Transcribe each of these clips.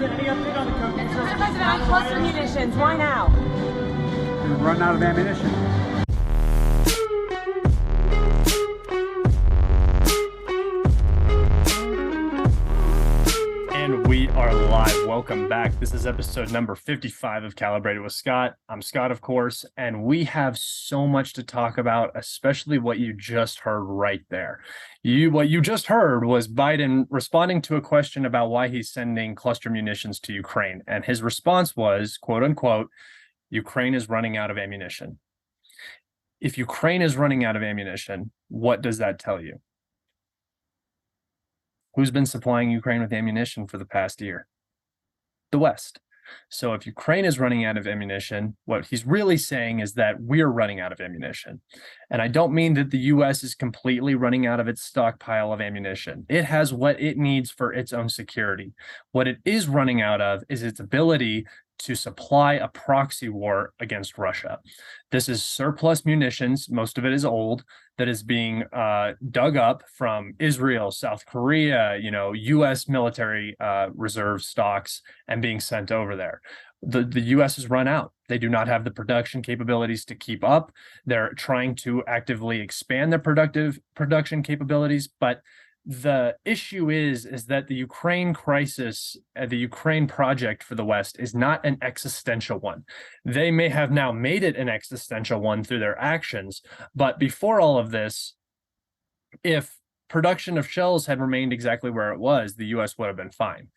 President, any update on the cooking system? Mr. President, on cluster munitions, why now? We're running out of ammunition. And we are live. Welcome back. This is episode number 55 of Calibrated with Scott. I'm Scott, of course, and we have so much to talk about, especially what you just heard right there. What you just heard was Biden responding to a question about why he's sending cluster munitions to Ukraine. And his response was, quote unquote, Ukraine is running out of ammunition. If Ukraine is running out of ammunition, what does that tell you? Who's been supplying Ukraine with ammunition for the past year? The West. So if Ukraine is running out of ammunition, what he's really saying is that we're running out of ammunition. And I don't mean that the US is completely running out of its stockpile of ammunition. It has what it needs for its own security. What it is running out of is its ability to supply a proxy war against Russia. This is surplus munitions, most of it is old, that is being dug up from Israel, South Korea, US military reserve stocks, and being sent over there. The US has run out. They do not have the production capabilities to keep up. They're trying to actively expand their production capabilities, but the issue is that the Ukraine crisis, the Ukraine project for the West is not an existential one. They may have now made it an existential one through their actions, but before all of this, if production of shells had remained exactly where it was, the US would have been fine.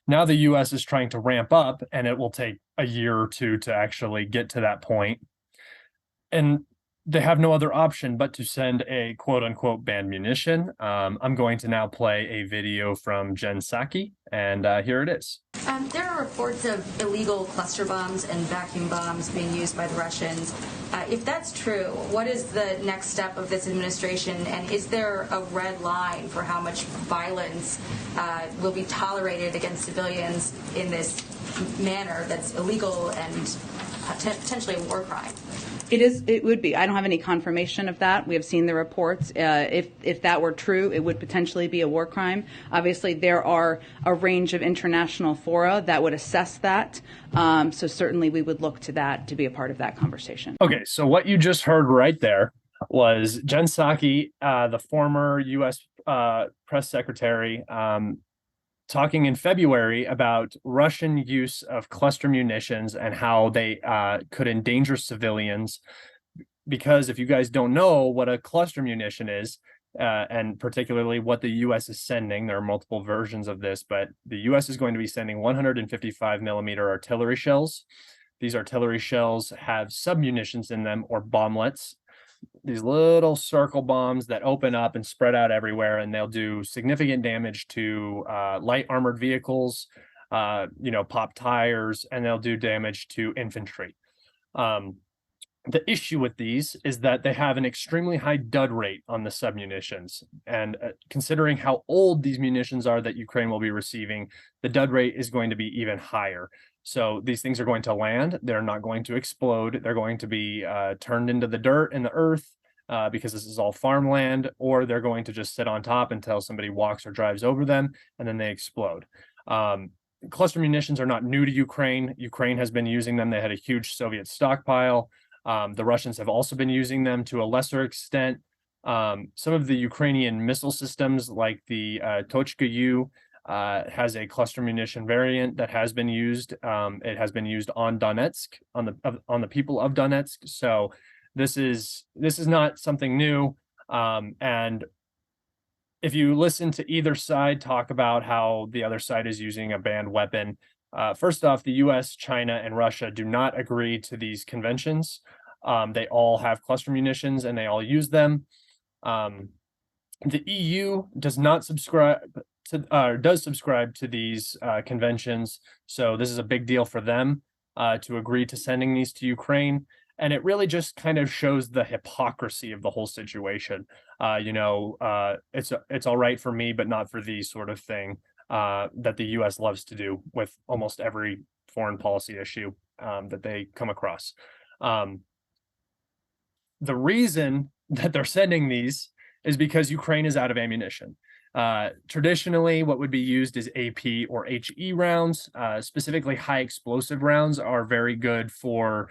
Now the US is trying to ramp up, and it will take a year or two to actually get to that point. And they have no other option but to send a quote-unquote banned munition. I'm going to now play a video from Jen Psaki, and here it is. There are reports of illegal cluster bombs and vacuum bombs being used by the Russians. If that's true, what is the next step of this administration, and is there a red line for how much violence will be tolerated against civilians in this manner that's illegal and potentially a war crime? It would be. I don't have any confirmation of that. We have seen the reports. If that were true, it would potentially be a war crime. Obviously, there are a range of international fora that would assess that. So certainly we would look to that to be a part of that conversation. Okay, so what you just heard right there was Jen Psaki, the former U.S. press secretary, talking in February about Russian use of cluster munitions and how they could endanger civilians. Because if you guys don't know what a cluster munition is, and particularly what the U.S. is sending, there are multiple versions of this, but the U.S. is going to be sending 155 millimeter artillery shells. These artillery shells have submunitions in them, or bomblets. These little circle bombs that open up and spread out everywhere, and they'll do significant damage to light armored vehicles, pop tires, and they'll do damage to infantry. The issue with these is that they have an extremely high dud rate on the submunitions, and considering how old these munitions are that Ukraine will be receiving, the dud rate is going to be even higher. So these things are going to land. They're not going to explode. They're going to be turned into the dirt and the earth because this is all farmland, or they're going to just sit on top until somebody walks or drives over them, and then they explode. Cluster munitions are not new to Ukraine. Ukraine has been using them. They had a huge Soviet stockpile. The Russians have also been using them to a lesser extent. Some of the Ukrainian missile systems, like the Tochka-U, has a cluster munition variant that has been used. It has been used on Donetsk, on the people of Donetsk. So this is not something new. And if you listen to either side talk about how the other side is using a banned weapon, first off, the US, China, and Russia do not agree to these conventions. They all have cluster munitions and they all use them. The EU does not subscribe does subscribe to these conventions, so this is a big deal for them to agree to sending these to Ukraine, and it really just kind of shows the hypocrisy of the whole situation. It's all right for me, but not for these sort of thing that the U.S. loves to do with almost every foreign policy issue that they come across. The reason that they're sending these is because Ukraine is out of ammunition. Traditionally, what would be used is AP or HE rounds. Specifically, high explosive rounds are very good for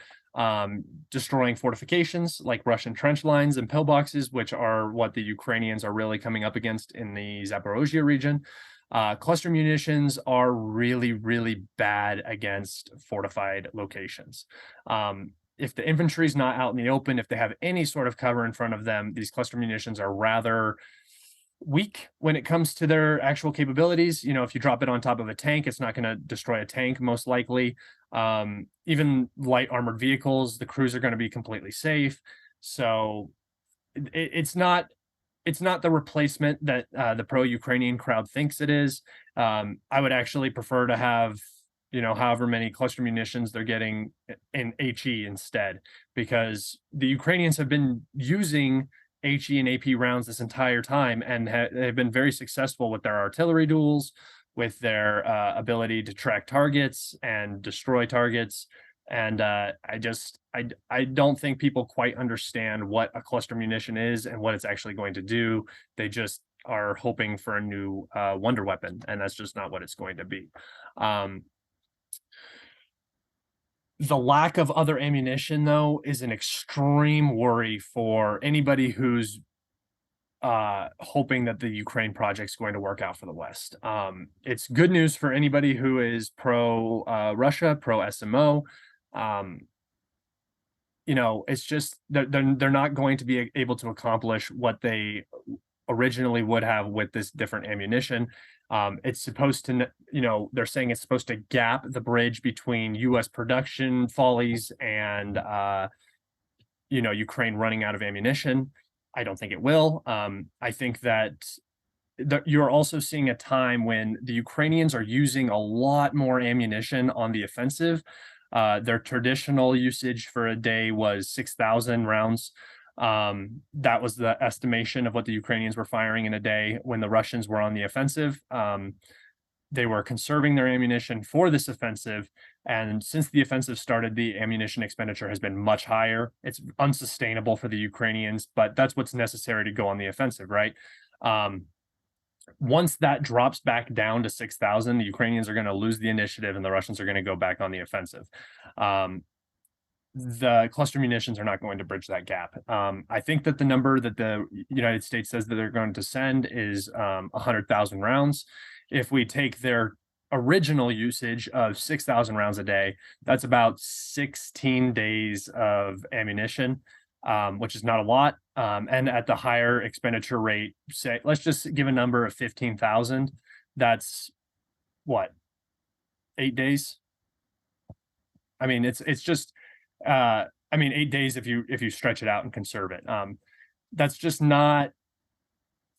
destroying fortifications like Russian trench lines and pillboxes, which are what the Ukrainians are really coming up against in the Zaporozhye region. Cluster munitions are really, really bad against fortified locations. If the infantry is not out in the open, if they have any sort of cover in front of them, these cluster munitions are rather weak when it comes to their actual capabilities. You know, if you drop it on top of a tank, it's not going to destroy a tank, most likely. Even light armored vehicles, the crews are going to be completely safe. So it's not the replacement that the pro-Ukrainian crowd thinks it is. I would actually prefer to have, you know, however many cluster munitions they're getting in HE instead, because the Ukrainians have been using HE and AP rounds this entire time and have been very successful with their artillery duels, with their ability to track targets and destroy targets. And I don't think people quite understand what a cluster munition is and what it's actually going to do. They just are hoping for a new wonder weapon, and that's just not what it's going to be. The lack of other ammunition, though, is an extreme worry for anybody who's hoping that the Ukraine project's going to work out for the West. It's good news for anybody who is pro Russia, pro SMO. You know, it's just they're not going to be able to accomplish what they originally would have with this different ammunition. It's supposed to, you know, they're saying it's supposed to gap the bridge between U.S. production follies and, you know, Ukraine running out of ammunition. I don't think it will. I think that you're also seeing a time when the Ukrainians are using a lot more ammunition on the offensive. Their traditional usage for a day was 6,000 rounds. That was the estimation of what the Ukrainians were firing in a day when the Russians were on the offensive. They were conserving their ammunition for this offensive. And since the offensive started, the ammunition expenditure has been much higher. It's unsustainable for the Ukrainians, but that's what's necessary to go on the offensive, right? Once that drops back down to 6,000, the Ukrainians are going to lose the initiative and the Russians are going to go back on the offensive. The cluster munitions are not going to bridge that gap. I think that the number that the United States says that they're going to send is 100,000 rounds. If we take their original usage of 6,000 rounds a day, that's about 16 days of ammunition, which is not a lot. And at the higher expenditure rate, say, let's just give a number of 15,000. That's what, 8 days? I mean, it's just, I mean, 8 days if you stretch it out and conserve it. That's just not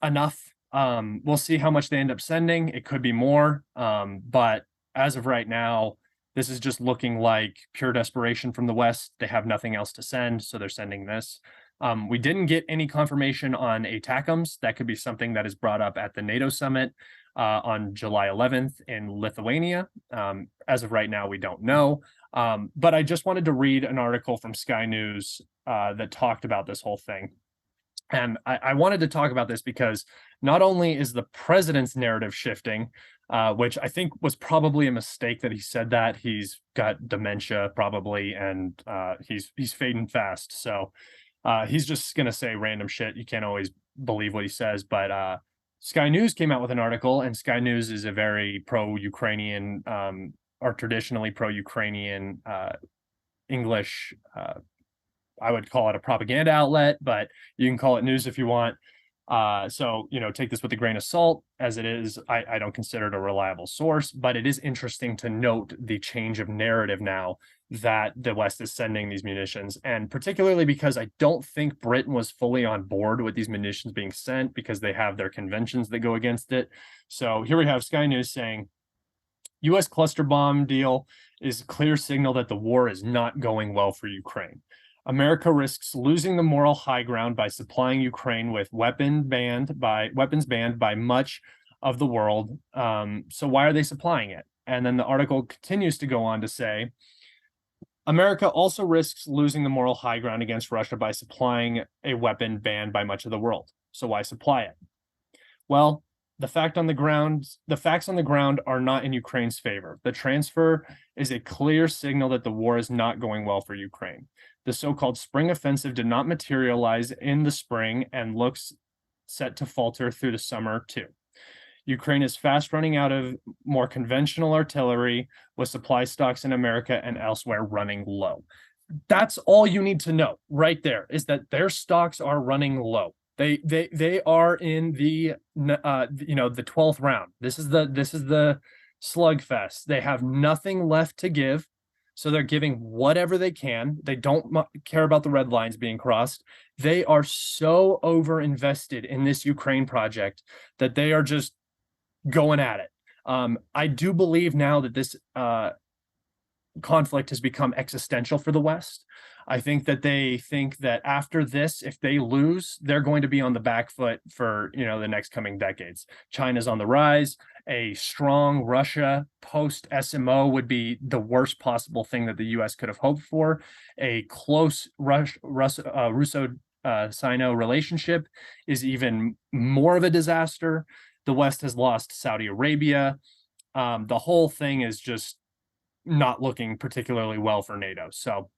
enough. We'll see how much they end up sending. It could be more, but as of right now, this is just looking like pure desperation from the West. They have nothing else to send, so they're sending this. We didn't get any confirmation on ATACMS. That could be something that is brought up at the NATO summit on July 11th in Lithuania. As of right now, we don't know. But I just wanted to read an article from Sky News that talked about this whole thing. And I wanted to talk about this because not only is the president's narrative shifting, which I think was probably a mistake that he said that. He's got dementia probably, and he's fading fast. So he's just going to say random shit. You can't always believe what he says. But Sky News came out with an article, and Sky News is a very pro-Ukrainian or traditionally pro-Ukrainian English I would call it a propaganda outlet, but you can call it news if you want. So, you know, take this with a grain of salt. As it is, I don't consider it a reliable source, but it is interesting to note the change of narrative now that the West is sending these munitions, and particularly because I don't think Britain was fully on board with these munitions being sent because they have their conventions that go against it. So here we have Sky News saying, U.S. cluster bomb deal is a clear signal that the war is not going well for Ukraine. America risks losing the moral high ground by supplying Ukraine with weapons banned by much of the world. So why are they supplying it? And then the article continues to go on to say, America also risks losing the moral high ground against Russia by supplying a weapon banned by much of the world. So why supply it? Well, the facts on the ground are not in Ukraine's favor. The transfer is a clear signal that the war is not going well for Ukraine. The so-called spring offensive did not materialize in the spring and looks set to falter through the summer too. Ukraine is fast running out of more conventional artillery, with supply stocks in America and elsewhere running low. That's all you need to know right there, is that their stocks are running low. They are in the the 12th round. This is the slugfest. They have nothing left to give, so they're giving whatever they can. They don't care about the red lines being crossed. They are so over invested in this Ukraine project that they are just going at it. I do believe now that this conflict has become existential for the West. I think that they think that after this, if they lose, they're going to be on the back foot for the next coming decades. China's on the rise. A strong Russia post SMO would be the worst possible thing that the U.S. could have hoped for. A close Russo-Sino relationship is even more of a disaster. The West has lost Saudi Arabia. The whole thing is just not looking particularly well for NATO. So,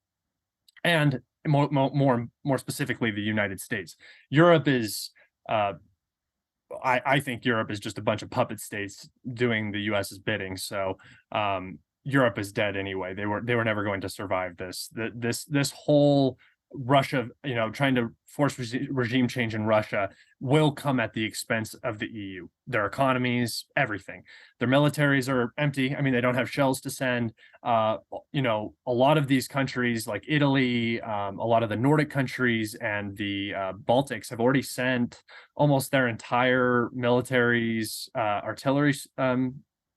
and more specifically, the United States. Europe is, I think Europe is just a bunch of puppet states doing the U.S.'s bidding. So, Europe is dead anyway. They were never going to survive this. This whole Russia, trying to force regime change in Russia will come at the expense of the EU. Their economies, everything. Their militaries are empty. I mean, they don't have shells to send. A lot of these countries like Italy, a lot of the Nordic countries and the Baltics have already sent almost their entire military's artillery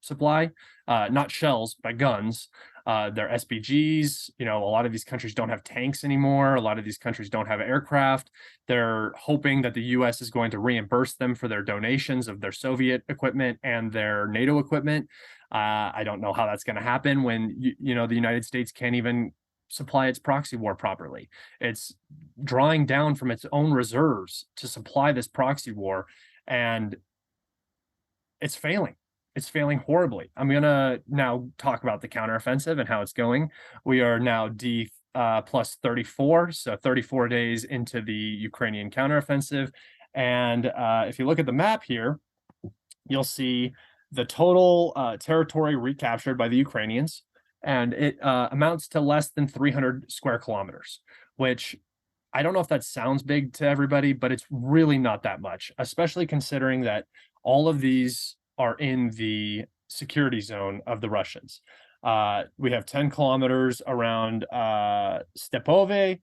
supply, not shells, but guns. Their SPGs, a lot of these countries don't have tanks anymore. A lot of these countries don't have aircraft. They're hoping that the US is going to reimburse them for their donations of their Soviet equipment and their NATO equipment. I don't know how that's going to happen when, the United States can't even supply its proxy war properly. It's drawing down from its own reserves to supply this proxy war, and it's failing. It's failing horribly. I'm going to now talk about the counteroffensive and how it's going. We are now D plus 34, so 34 days into the Ukrainian counteroffensive. And if you look at the map here, you'll see the total territory recaptured by the Ukrainians, and it amounts to less than 300 square kilometers, which I don't know if that sounds big to everybody, but it's really not that much, especially considering that all of these are in the security zone of the Russians. We have 10 kilometers around Stepove,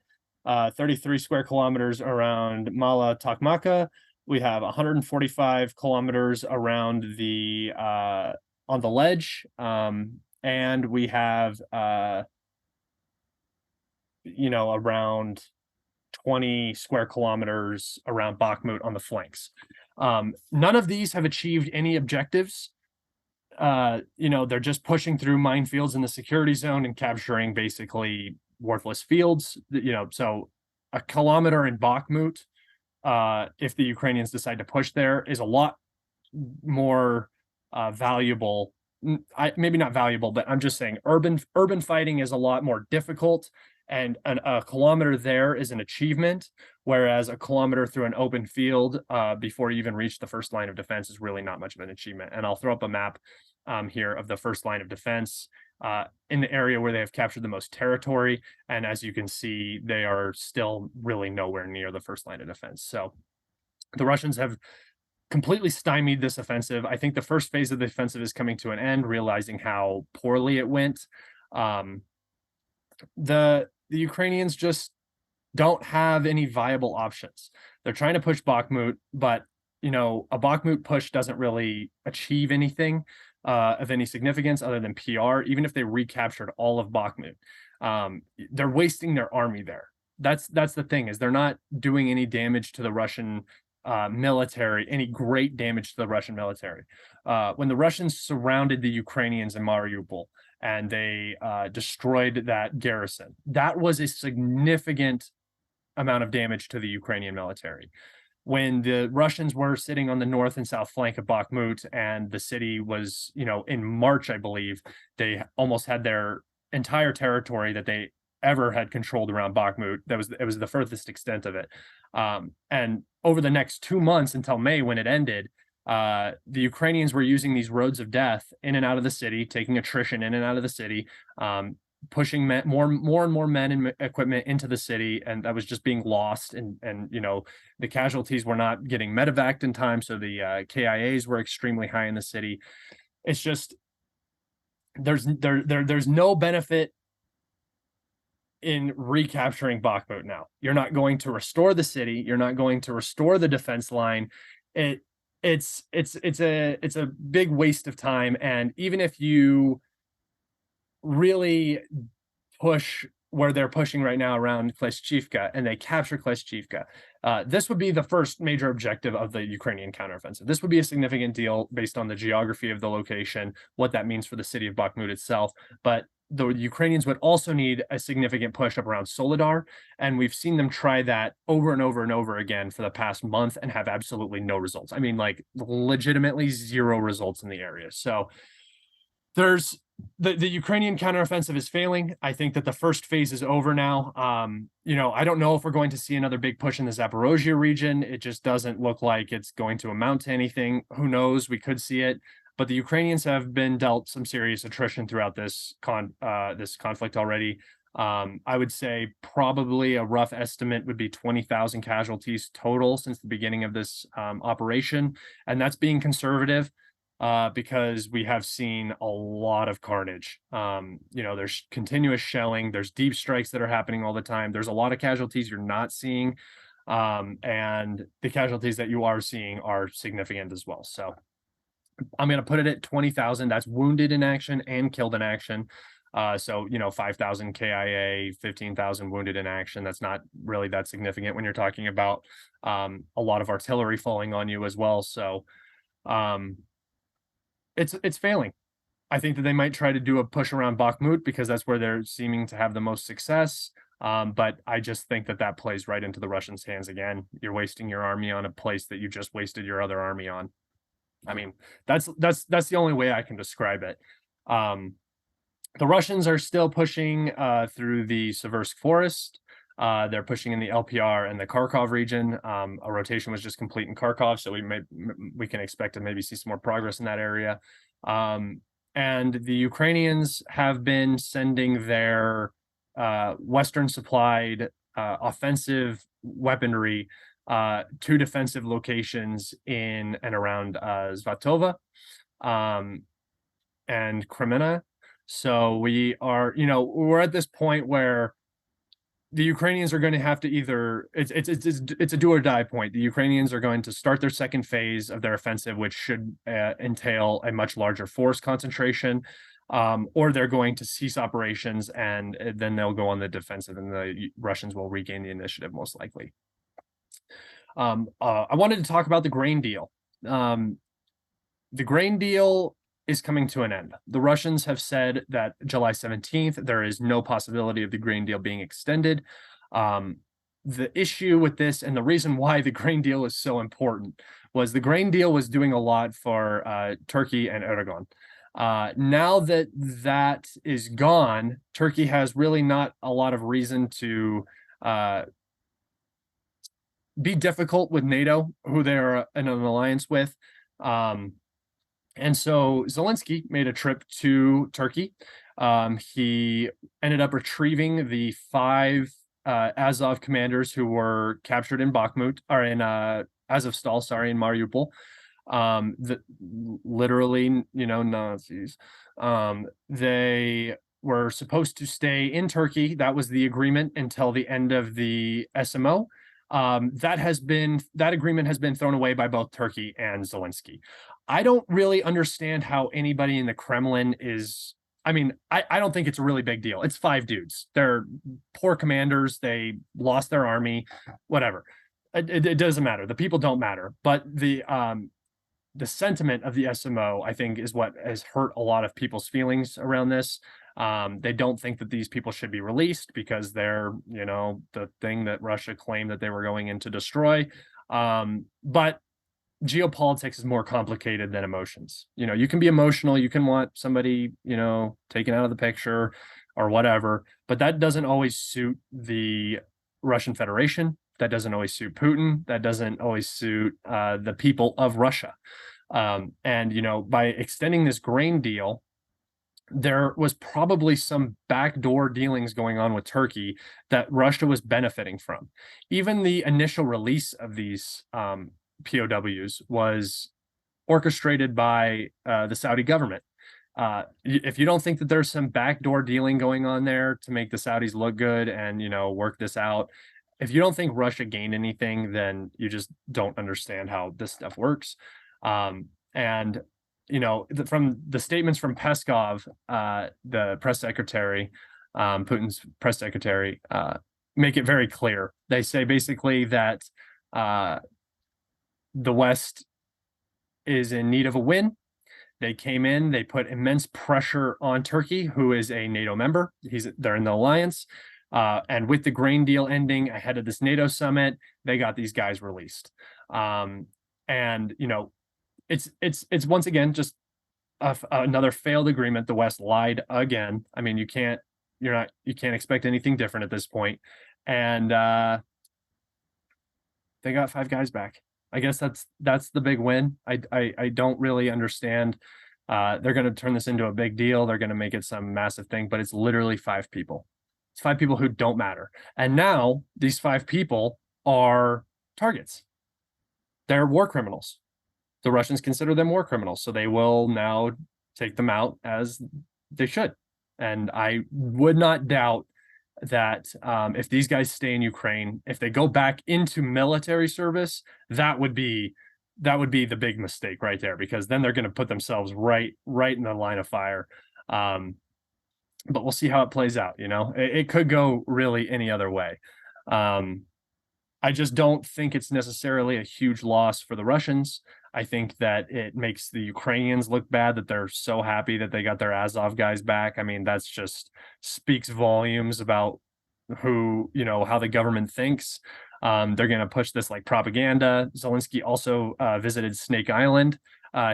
33 square kilometers around Mala Tokmaka. We have 145 kilometers around the on the ledge, and we have around 20 square kilometers around Bakhmut on the flanks. None of these have achieved any objectives. They're just pushing through minefields in the security zone and capturing basically worthless fields. So a kilometer in Bakhmut, if the Ukrainians decide to push there, is a lot more valuable. Maybe not valuable, but I'm just saying urban fighting is a lot more difficult. And a kilometer there is an achievement, whereas a kilometer through an open field before you even reach the first line of defense is really not much of an achievement. And I'll throw up a map here of the first line of defense in the area where they have captured the most territory. And as you can see, they are still really nowhere near the first line of defense. So the Russians have completely stymied this offensive. I think the first phase of the offensive is coming to an end, realizing how poorly it went. The Ukrainians just don't have any viable options. They're trying to push Bakhmut, but a Bakhmut push doesn't really achieve anything of any significance other than PR. Even if they recaptured all of Bakhmut, they're wasting their army there. That's the thing, is they're not doing any damage to the Russian military, any great damage to the Russian military. When the Russians surrounded the Ukrainians in Mariupol, and they destroyed that garrison, that was a significant amount of damage to the Ukrainian military. when the Russians were sitting on the north and south flank of Bakhmut, and the city was, in March, I believe, they almost had their entire territory that they ever had controlled around Bakhmut. It was the furthest extent of it. And over the next 2 months until May, when it ended, the Ukrainians were using these roads of death in and out of the city, taking attrition in and out of the city, pushing more and more men and equipment into the city, and that was just being lost. And the casualties were not getting medevaced in time, so the KIAs were extremely high in the city. It's just there's no benefit in recapturing Bakhmut now. You're not going to restore the city. You're not going to restore the defense line. It's a big waste of time. And even if you really push where they're pushing right now around Kleshchivka, and they capture Kleshchivka, this would be the first major objective of the Ukrainian counteroffensive. This would be a significant deal based on the geography of the location, what that means for the city of Bakhmut itself. But the Ukrainians would also need a significant push up around Soledar, and we've seen them try that over and over and over again for the past month and have absolutely no results. I mean, like, legitimately zero results in the area. So there's the Ukrainian counteroffensive is failing. I think that the first phase is over now. I don't know if we're going to see another big push in the Zaporozhye region. It just doesn't look like it's going to amount to anything. Who knows? We could see it. But the Ukrainians have been dealt some serious attrition throughout this conflict already. I would say probably a rough estimate would be 20,000 casualties total since the beginning of this operation. And that's being conservative because we have seen a lot of carnage. There's continuous shelling. There's deep strikes that are happening all the time. There's a lot of casualties you're not seeing. And the casualties that you are seeing are significant as well. So I'm going to put it at 20,000. That's wounded in action and killed in action. 5,000 KIA, 15,000 wounded in action. That's not really that significant when you're talking about a lot of artillery falling on you as well. So it's failing. I think that they might try to do a push around Bakhmut because that's where they're seeming to have the most success. But I just think that plays right into the Russians' hands again. You're wasting your army on a place that you just wasted your other army on. I mean, that's the only way I can describe it. The Russians are still pushing through the Seversk forest. They're pushing in the LPR and the Kharkov region. A rotation was just complete in Kharkov, so we can expect to maybe see some more progress in that area. And the Ukrainians have been sending their Western supplied offensive weaponry to defensive locations in and around Svatova and Kremenna. So we are, we're at this point where the Ukrainians are going to have to either it's a do or die point. The Ukrainians are going to start their second phase of their offensive, which should entail a much larger force concentration, or they're going to cease operations and then they'll go on the defensive, and the Russians will regain the initiative most likely. I wanted to talk about the grain deal. The grain deal is coming to an end. The Russians have said that July 17th, there is no possibility of the grain deal being extended. The issue with this, and the reason why the grain deal is so important, was the grain deal was doing a lot for Turkey and Erdogan. Now that that is gone, Turkey has really not a lot of reason to be difficult with NATO, who they're in an alliance with. And so Zelensky made a trip to Turkey. He ended up retrieving the 5 Azov commanders who were captured in Bakhmut, or in Azovstal, sorry, in Mariupol. Literally, Nazis. They were supposed to stay in Turkey. That was the agreement until the end of the SMO. That agreement has been thrown away by both Turkey and Zelensky. I don't really understand how anybody in the Kremlin is. I mean, I don't think it's a really big deal. It's 5 dudes. They're poor commanders. They lost their army, whatever. It doesn't matter. The people don't matter. But the sentiment of the SMO, I think, is what has hurt a lot of people's feelings around this. They don't think that these people should be released because they're, the thing that Russia claimed that they were going in to destroy. But geopolitics is more complicated than emotions. You can be emotional, you can want somebody, taken out of the picture or whatever, but that doesn't always suit the Russian Federation. That doesn't always suit Putin. That doesn't always suit the people of Russia. And by extending this grain deal, there was probably some backdoor dealings going on with Turkey that Russia was benefiting from. Even the initial release of these POWs was orchestrated by the Saudi government. If you don't think that there's some backdoor dealing going on there to make the Saudis look good and work this out, if you don't think Russia gained anything, then you just don't understand how this stuff works. And from the statements from Peskov, the press secretary, Putin's press secretary, make it very clear. They say basically that the West is in need of a win. They came in, they put immense pressure on Turkey, who is a NATO member. They're in the alliance. And with the grain deal ending ahead of this NATO summit, they got these guys released. It's once again just another failed agreement. The West lied again. I mean, you can't expect anything different at this point. And they got 5 guys back. I guess that's the big win. I don't really understand. They're going to turn this into a big deal. They're going to make it some massive thing, but it's literally 5 people. It's 5 people who don't matter. And now these 5 people are targets. They're war criminals. The Russians consider them war criminals, so they will now take them out as they should. And I would not doubt that if these guys stay in Ukraine, if they go back into military service, that would be the big mistake right there, because then they're going to put themselves right in the line of fire. But we'll see how it plays out. It could go really any other way. I just don't think it's necessarily a huge loss for the Russians. I think that it makes the Ukrainians look bad that they're so happy that they got their Azov guys back. I mean, that's just speaks volumes about how the government thinks. They're going to push this like propaganda. Zelensky also visited Snake Island.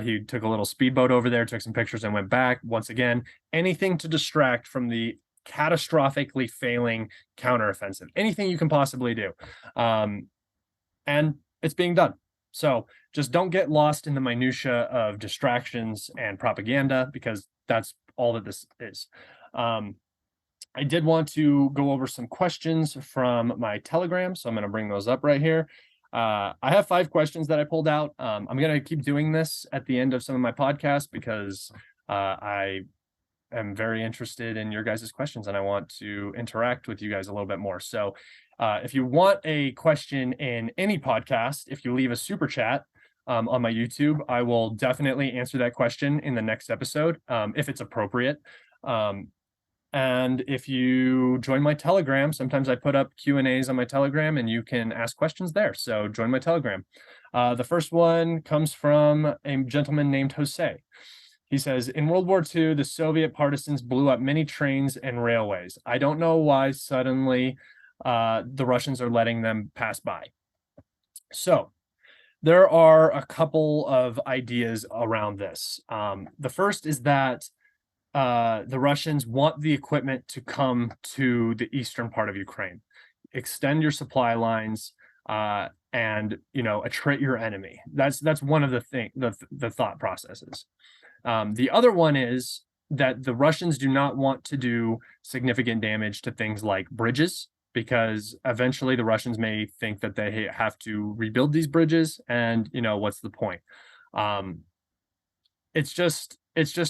He took a little speedboat over there, took some pictures and went back. Once again, anything to distract from the catastrophically failing counteroffensive, anything you can possibly do. And it's being done. So just don't get lost in the minutia of distractions and propaganda, because that's all that this is. I did want to go over some questions from my Telegram, so I'm going to bring those up right here. I have 5 questions that I pulled out. I'm going to keep doing this at the end of some of my podcasts because I am very interested in your guys' questions and I want to interact with you guys a little bit more. So if you want a question in any podcast, if you leave a super chat on my YouTube, I will definitely answer that question in the next episode if it's appropriate. And if you join my Telegram, sometimes I put up Q&As on my Telegram and you can ask questions there. So join my Telegram. The first one comes from a gentleman named Jose. He says, in World War II, the Soviet partisans blew up many trains and railways. I don't know why suddenly the Russians are letting them pass by. So there are a couple of ideas around this. The first is that the Russians want the equipment to come to the eastern part of Ukraine, extend your supply lines, and attrit your enemy. That's one of the thought processes. The other one is that the Russians do not want to do significant damage to things like bridges, because eventually the Russians may think that they have to rebuild these bridges, and what's the point? It's just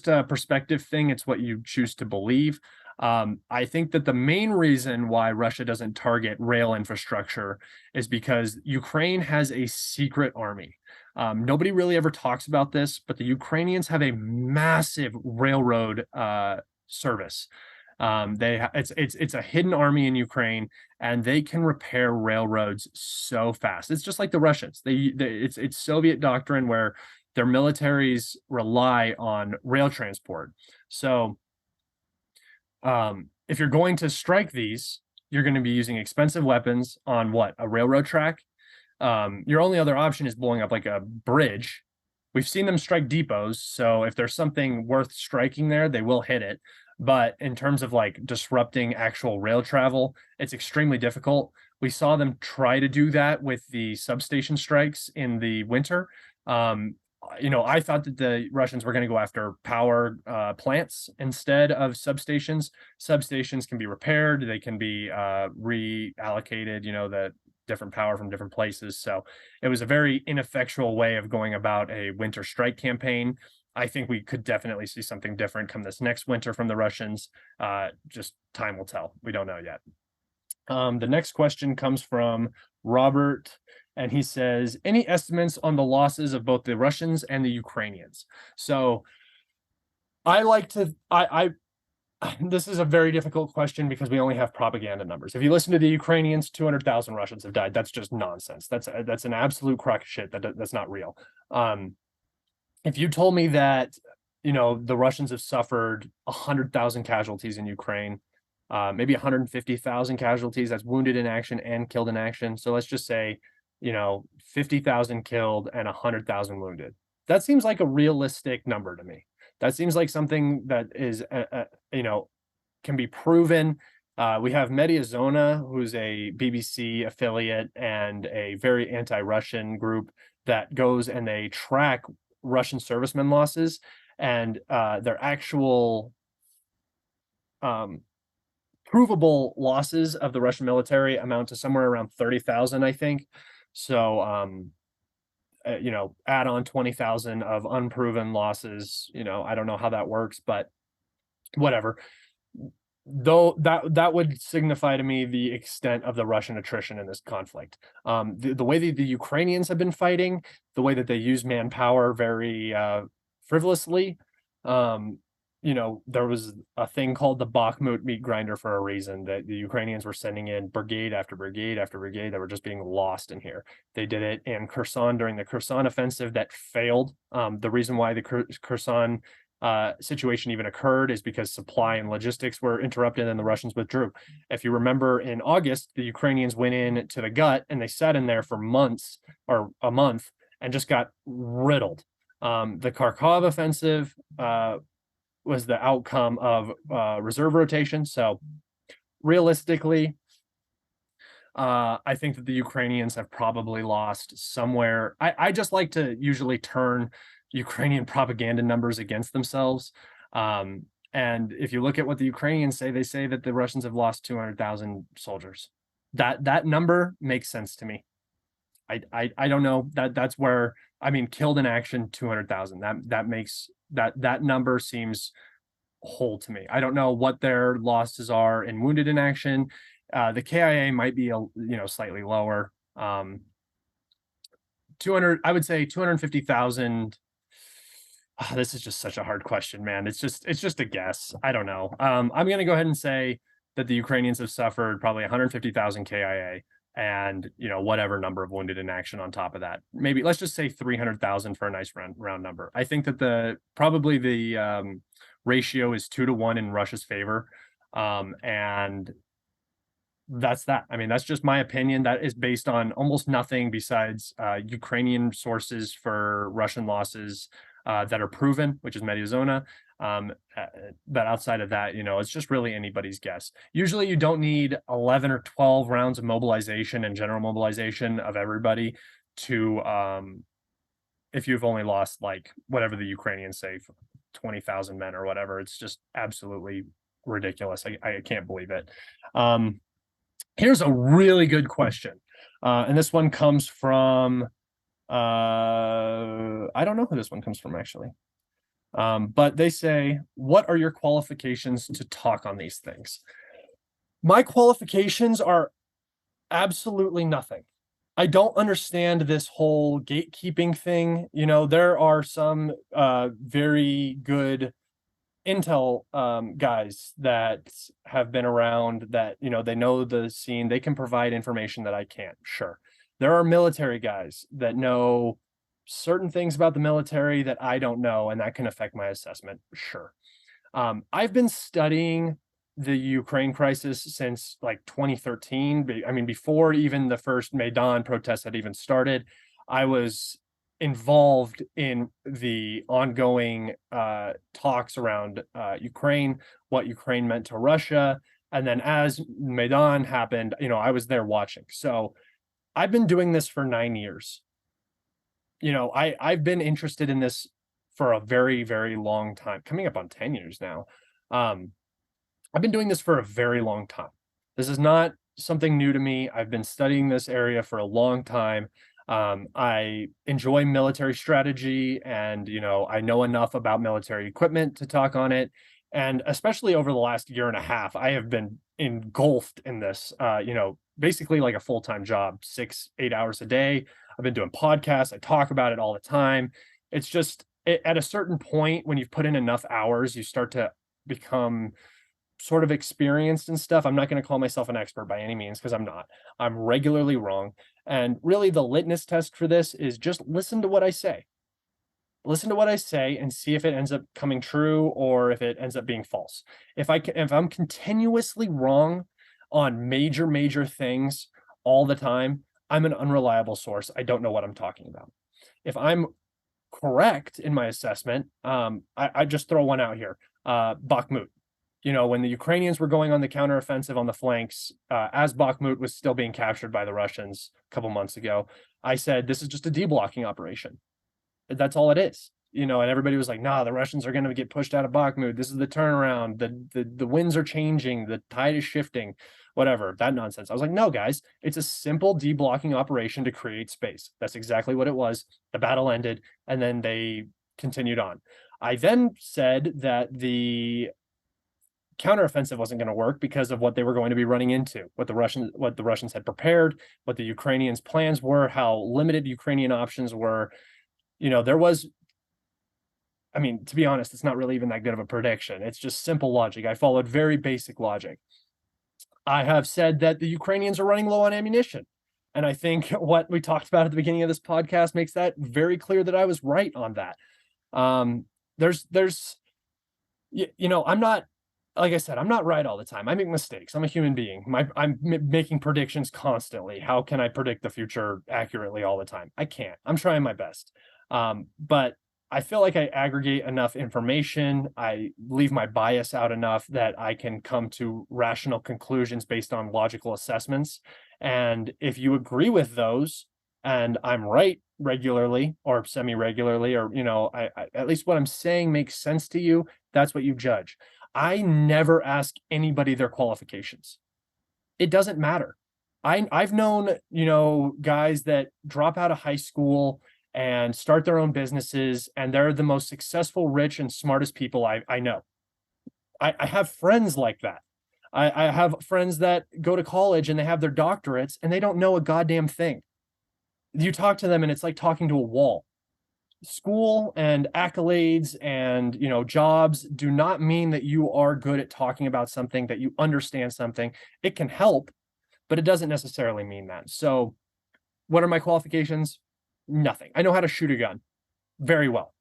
a perspective thing. It's what you choose to believe. I think that the main reason why Russia doesn't target rail infrastructure is because Ukraine has a secret army. Nobody really ever talks about this, but the Ukrainians have a massive railroad service. It's a hidden army in Ukraine, and they can repair railroads so fast. It's just like the Russians. It's Soviet doctrine where their militaries rely on rail transport. So if you're going to strike these, you're going to be using expensive weapons on a railroad track. Your only other option is blowing up like a bridge. We've seen them strike depots, so if there's something worth striking there, they will hit it. But in terms of like disrupting actual rail travel, it's extremely difficult. We saw them try to do that with the substation strikes in the winter. I thought that the Russians were going to go after power plants instead of substations. Substations can be repaired, they can be reallocated, the different power from different places. So it was a very ineffectual way of going about a winter strike campaign. I think we could definitely see something different come this next winter from the Russians. Just time will tell. We don't know yet. The next question comes from Robert, and he says, any estimates on the losses of both the Russians and the Ukrainians? So this is a very difficult question because we only have propaganda numbers. If you listen to the Ukrainians, 200,000 Russians have died. That's just nonsense. That's an absolute crock of shit. That's not real. If you told me that, the Russians have suffered 100,000 casualties in Ukraine, maybe 150,000 casualties, that's wounded in action and killed in action. So let's just say, 50,000 killed and 100,000 wounded. That seems like a realistic number to me. That seems like something that is, can be proven. We have Mediazona, who's a BBC affiliate and a very anti-Russian group that goes and they track Russian servicemen losses, and their actual provable losses of the Russian military amount to somewhere around 30,000, I think. So, add on 20,000 of unproven losses. I don't know how that works, but whatever. Though that would signify to me the extent of the Russian attrition in this conflict. The way that the Ukrainians have been fighting, the way that they use manpower very frivolously. There was a thing called the Bakhmut meat grinder for a reason, that the Ukrainians were sending in brigade after brigade after brigade that were just being lost in here. They did it in Kherson during the Kherson offensive that failed. The reason why the Kherson situation even occurred is because supply and logistics were interrupted and the Russians withdrew. If you remember, in August, the Ukrainians went in to the gut and they sat in there for months or a month and just got riddled. The Kharkov offensive was the outcome of reserve rotation. So realistically, I think that the Ukrainians have probably lost somewhere. I just like to usually turn Ukrainian propaganda numbers against themselves. And if you look at what the Ukrainians say, they say that the Russians have lost 200,000 soldiers. That number makes sense to me. I don't know, that's where, killed in action, 200,000. That makes that number seems whole to me. I don't know what their losses are in wounded in action. The KIA might be slightly lower. 200, I would say 250,000. This is just such a hard question, man. It's just a guess. I don't know. I'm going to go ahead and say that the Ukrainians have suffered probably 150,000 KIA and, whatever number of wounded in action on top of that. Maybe let's just say 300,000 for a nice round number. I think that probably the ratio is 2-1 in Russia's favor. And that's that. That's just my opinion. That is based on almost nothing besides Ukrainian sources for Russian losses that are proven, which is Mediazona. But outside of that, it's just really anybody's guess. Usually you don't need 11 or 12 rounds of mobilization and general mobilization of everybody to, if you've only lost like whatever the Ukrainians say, 20,000 men or whatever. It's just absolutely ridiculous. I can't believe it. Here's a really good question. And this one comes from, I don't know who this one comes from actually. But they say, what are your qualifications to talk on these things? My qualifications are absolutely nothing. I don't understand this whole gatekeeping thing. There are some very good intel guys that have been around that, they know the scene. They can provide information that I can't. Sure. There are military guys that know certain things about the military that I don't know, and that can affect my assessment. Sure. I've been studying the Ukraine crisis since like 2013. I mean, before even the first Maidan protests had even started, I was involved in the ongoing talks around Ukraine, what Ukraine meant to Russia. And then as Maidan happened, I was there watching. So I've been doing this for 9 years. I've been interested in this for a very, very long time, coming up on 10 years now. I've been doing this for a very long time. This is not something new to me. I've been studying this area for a long time. I enjoy military strategy, and I know enough about military equipment to talk on it. And especially over the last year and a half, I have been engulfed in this, basically like a full-time job, 6-8 hours a day. I've been doing podcasts. I talk about it all the time. It's just at a certain point when you've put in enough hours, you start to become sort of experienced and stuff. I'm not going to call myself an expert by any means, because I'm not. I'm regularly wrong. And really the litmus test for this is just listen to what I say. Listen to what I say and see if it ends up coming true or if it ends up being false. If I'm continuously wrong on major things all the time, I'm an unreliable source. I don't know what I'm talking about. If I'm correct in my assessment, I just throw one out here. Bakhmut. When the Ukrainians were going on the counteroffensive on the flanks, as Bakhmut was still being captured by the Russians a couple months ago, I said, this is just a deblocking operation. That's all it is. And everybody was like, nah, the Russians are going to get pushed out of Bakhmut. This is the turnaround. The winds are changing. The tide is shifting, whatever, that nonsense. I was like, no, guys, it's a simple deblocking operation to create space. That's exactly what it was. The battle ended, and then they continued on. I then said that the counteroffensive wasn't going to work because of what they were going to be running into, what the Russians had prepared, what the Ukrainians' plans were, how limited Ukrainian options were. There was, to be honest, it's not really even that good of a prediction. It's just simple logic. I followed very basic logic. I have said that the Ukrainians are running low on ammunition. And I think what we talked about at the beginning of this podcast makes that very clear that I was right on that. I'm not, like I said, I'm not right all the time. I make mistakes. I'm a human being. I'm making predictions constantly. How can I predict the future accurately all the time? I can't. I'm trying my best. But I feel like I aggregate enough information. I leave my bias out enough that I can come to rational conclusions based on logical assessments. And if you agree with those, and I'm right regularly or semi-regularly, or, at least what I'm saying makes sense to you, that's what you judge. I never ask anybody their qualifications. It doesn't matter. I've known, guys that drop out of high school and start their own businesses, and they're the most successful, rich, and smartest people I know. I have friends like that. I have friends that go to college and they have their doctorates and they don't know a goddamn thing. You talk to them and it's like talking to a wall. School and accolades and jobs do not mean that you are good at talking about something, that you understand something. It can help, but it doesn't necessarily mean that. So what are my qualifications? Nothing. I know how to shoot a gun very well.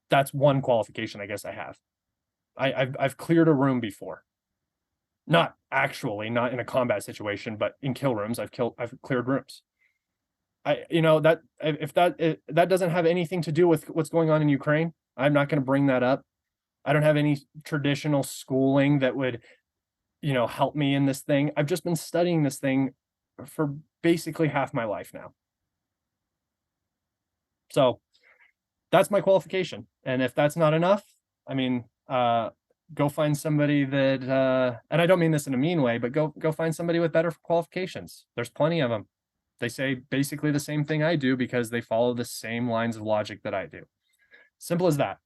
That's one qualification I guess I have. I've cleared a room before. Not in a combat situation, but in kill rooms, I've cleared rooms. That doesn't have anything to do with what's going on in Ukraine, I'm not going to bring that up. I don't have any traditional schooling that would, help me in this thing. I've just been studying this thing for basically half my life now. So that's my qualification. And if that's not enough, go find somebody that, and I don't mean this in a mean way, but go find somebody with better qualifications. There's plenty of them. They say basically the same thing I do because they follow the same lines of logic that I do. Simple as that.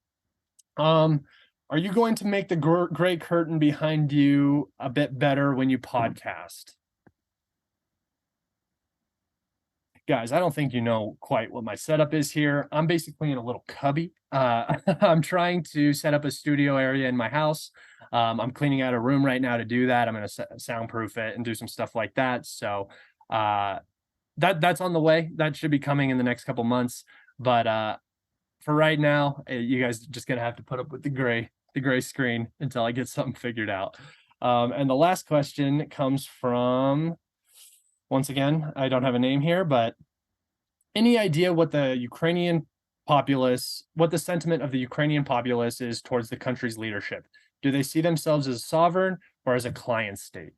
Are you going to make the gray curtain behind you a bit better when you podcast? Guys, I don't think you know quite what my setup is here. I'm basically in a little cubby. I'm trying to set up a studio area in my house. I'm cleaning out a room right now to do that. I'm going to soundproof it and do some stuff like that. So that's on the way. That should be coming in the next couple months. But for right now, you guys are just going to have to put up with the gray screen until I get something figured out. And the last question comes from, once again, I don't have a name here, but any idea what the Ukrainian populace, what the sentiment of the Ukrainian populace is towards the country's leadership? Do they see themselves as sovereign or as a client state?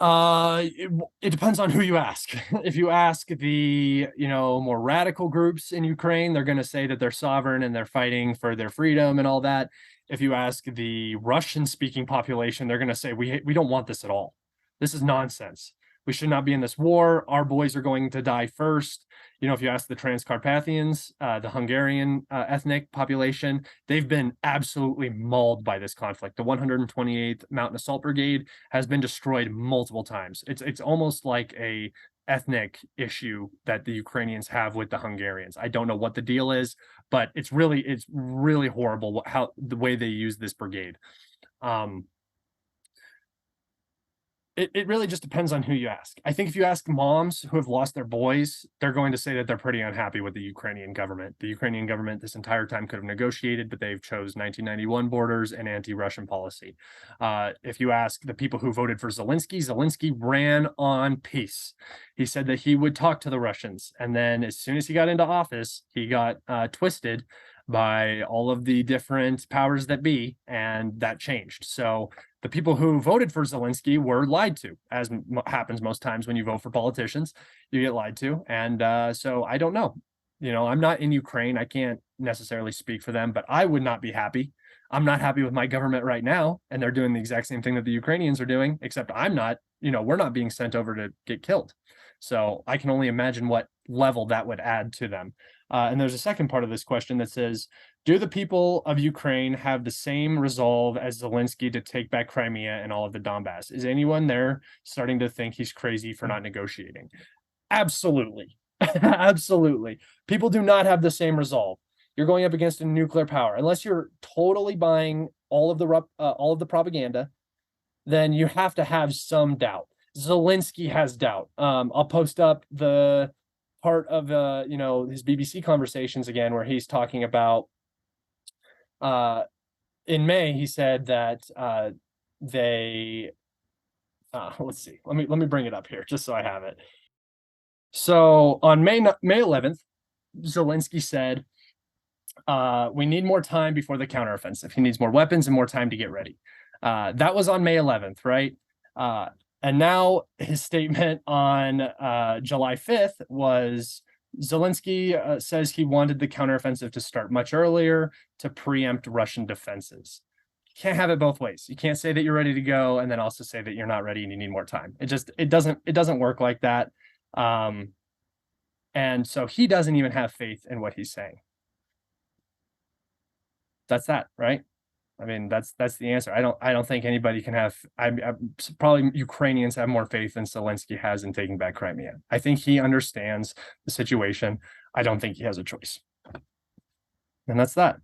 It depends on who you ask. If you ask the, more radical groups in Ukraine, they're going to say that they're sovereign and they're fighting for their freedom and all that. If you ask the Russian-speaking population, they're going to say we don't want this at all. This is nonsense. We should not be in this war. Our boys are going to die first. If you ask the Transcarpathians, the Hungarian ethnic population, they've been absolutely mauled by this conflict. The 128th Mountain Assault Brigade has been destroyed multiple times. It's almost like a ethnic issue that the Ukrainians have with the Hungarians. I don't know what the deal is, but it's really horrible how the way they use this brigade. It really just depends on who you ask. I think if you ask moms who have lost their boys, they're going to say that they're pretty unhappy with the Ukrainian government. The Ukrainian government this entire time could have negotiated, but they've chose 1991 borders and anti-Russian policy. If you ask the people who voted for Zelensky, Zelensky ran on peace. He said that he would talk to the Russians. And then as soon as he got into office, he got twisted by all of the different powers that be, and that changed. So the people who voted for Zelensky were lied to, as happens most times when you vote for politicians. You get lied to. And so I don't know. I'm not in Ukraine. I can't necessarily speak for them, but I would not be happy. I'm not happy with my government right now, and they're doing the exact same thing that the Ukrainians are doing, except I'm not, we're not being sent over to get killed. So I can only imagine what level that would add to them. And there's a second part of this question that says, do the people of Ukraine have the same resolve as Zelensky to take back Crimea and all of the Donbass? Is anyone there starting to think he's crazy for not negotiating? Absolutely. Absolutely. People do not have the same resolve. You're going up against a nuclear power. Unless you're totally buying all of the propaganda, then you have to have some doubt. Zelensky has doubt. I'll post up the part of his BBC conversations again, where he's talking about in May, he said that let's see, let me bring it up here just so I have it. So on May 11th, Zelensky said, we need more time before the counteroffensive. He needs more weapons and more time to get ready. That was on May 11th, right? And now his statement on July 5th was, Zelensky says he wanted the counteroffensive to start much earlier to preempt Russian defenses. You can't have it both ways. You can't say that you're ready to go and then also say that you're not ready and you need more time. It doesn't work like that. And so he doesn't even have faith in what he's saying. That's that, right? I mean, that's the answer. I don't think anybody can have. Probably Ukrainians have more faith than Zelensky has in taking back Crimea. I think he understands the situation. I don't think he has a choice. And that's that.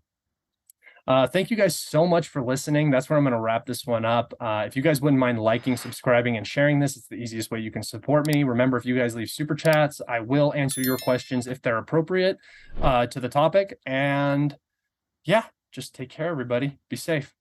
Thank you guys so much for listening. That's where I'm going to wrap this one up. If you guys wouldn't mind liking, subscribing, and sharing this, it's the easiest way you can support me. Remember, if you guys leave super chats, I will answer your questions if they're appropriate to the topic. And yeah. Just take care, everybody. Be safe.